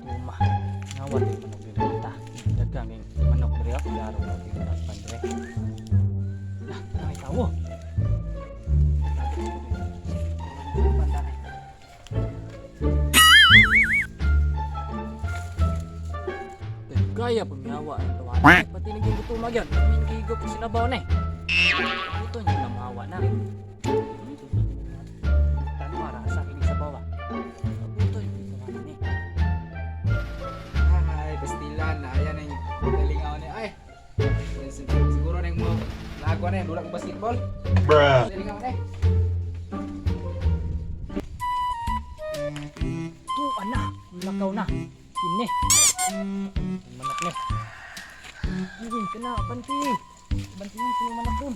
Tuma, ngawat yung manok diri kita. Dagang yung manok diri ako, laro na yung husband diri. Nah, may tawo. Gaya pumiyawa ang tawa. Pati naging gutuma yan. May nagigop ko sinabaw na eh. Ito niyo na mahawa na. Tanong marasa kinig sa bawa. Ito yung gutuma na eh. Ay, pastilan na. Ayan ang galingaw niya. Ay, siguro na yung mo lagwa na yung dulak ng basketball. Bruh. Galingaw na eh. Tuan na. Lakaw na. Ini. Manak nih. Ini kena banti. Bantinya sini manak dun.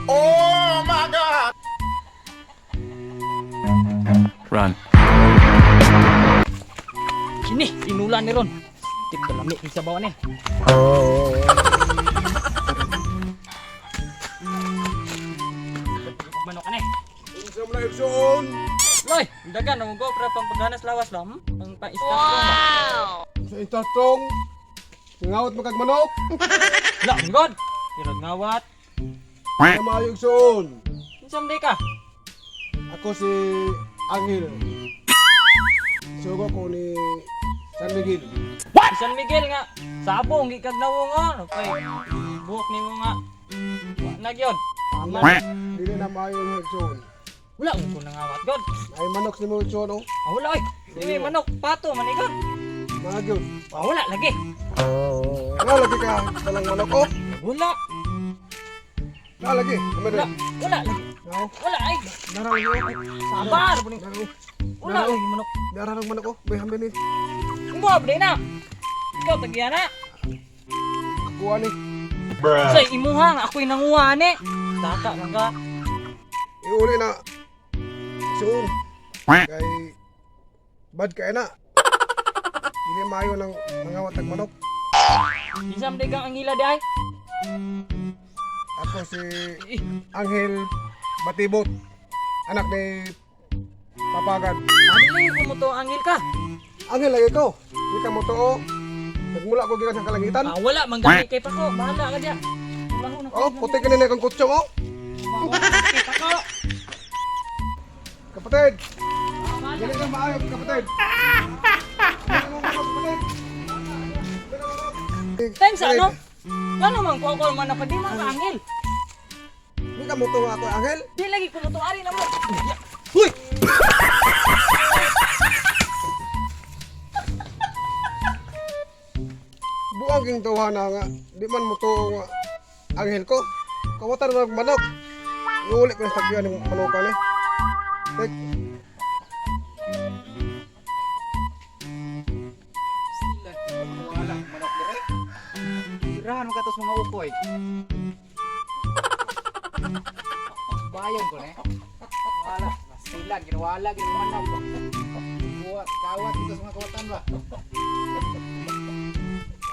Oh my god! Run. Sini, inulan ni Ron. Tip dalami sa bawah nih. Manok ka na eh. Unsam na igsoon. Loy, dagan ang go para pang paghanas lawas lang. Pang pa-start wow! Sa intatong. Ngawat magkag manok. La, god. Tirod ngawat. Sa maayo igsoon. Insam day ka. Ako si Angel. Sugo ko ni San Miguel. Si San Miguel nga. Sabong gikag nawong kay buhok nimo nga. Wa na gyud. Tama. Dili na maayo yung igsoon. Wala ko nangawat god. Ay manok si mo igsoon oh. Wala oy. Dili manok pato man igod. Magyod. Wala lagi. Lagi ka talang manok oh. Wala. Lagi. Wala. Wala lagi. Now, Wala ay. darang yo. Sabar buning. Darang. Wala lagi manok. Darang manok oh. Bay hambe ni. Kumaw ba na? Ikaw tagyana. Ako ani. Say imuhang ako'y nanguha ni. Taka lang ka. Iuli na. Igsoon. Kay bad ka na. Dili maayo ng mangawat ng manok. Isam day kang angila day. Ako si Angel Batibot. Anak ni Papagan. Dili ko mo to angil ka. Angel lagi ko. Di ka mo to oh. Nagmula ko gikan sa kalangitan. Wala manggamit kay Pako. Bahala ka diya. Oh, puti ka nila kang kutsong oh. Kay Pako. Kapatid. Dili ka maayo kapatid. Dili mo manok, kapatid. Time sa ano? Ano man ko ako man napadi man ka angil. Di ka mo to ako Angel. Di lagi ko mo to ari na mo. Huy! Buang king tawhana nga. Di man mo to nga Angel ko. Kawatan mo manok. Iuli ko na tagyan ng manokan eh. Tek. Pastilan. Wala manok dire. Tirahan mo katos mga ukoy. Bayan ko na eh. Wala. Pastilan. Ginawala. Ginawala manok. Buwat. Kawat dito sa mga kawatan ba?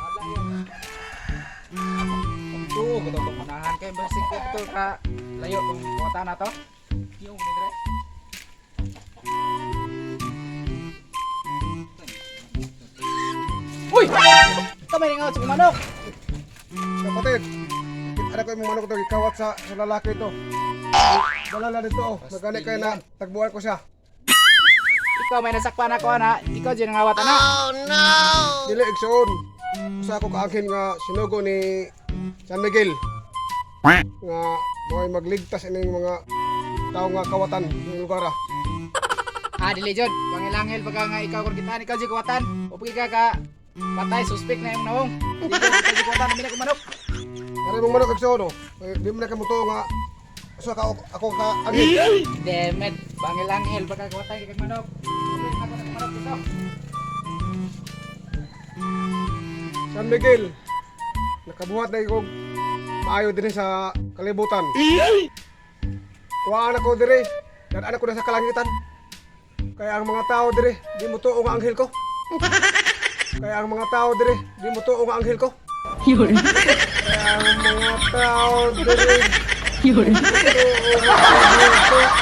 Wala yun. Ito. Ito itong manahan kayo. Basig ko ito ka. Layo itong kawatan na to. Yung gini dire. Uy! Ito may ngawat sa manok. Kapatid. Ada ko yung manok to gikawat sa lalaki to. Dalala dito oh. Magani kayo na tagbuhan ko siya. Ikaw may nasakpan ako na. Ikaw dyan ang ngawat na. Dili igsoon. Usa ako kaangkin nga sinugo ni San Miguel. Nga mo'y magligtas ining mga tao nga kawatan ng lugar ah. Dili jud. Pangilangil pagka nga ikaw kung kitaan ikaw dyan kawatan. Upag ka patay suspect na yung nawong. Dili jud ikaw dyan kawatan. Namili ko manok. Kaya mong manok igsoon oh. Di mo na kamuto nga usa ka ako kaangkin. Demet. Pangilangil pagka kawatan kay manok. Dili ako ng manok dito. San Miguel. Nakabuhat na ikog maayo din sa kalibutan. Kuhaan ako dire. Dadaan ako na sa kalangitan. Kaya ang mga tao dire, di mo tuong ang anghel ko. Kaya ang mga tao dire, di mo tuo nga anghel ko. Kaya ang mga tao dire, di mo tuo nga anghel ko.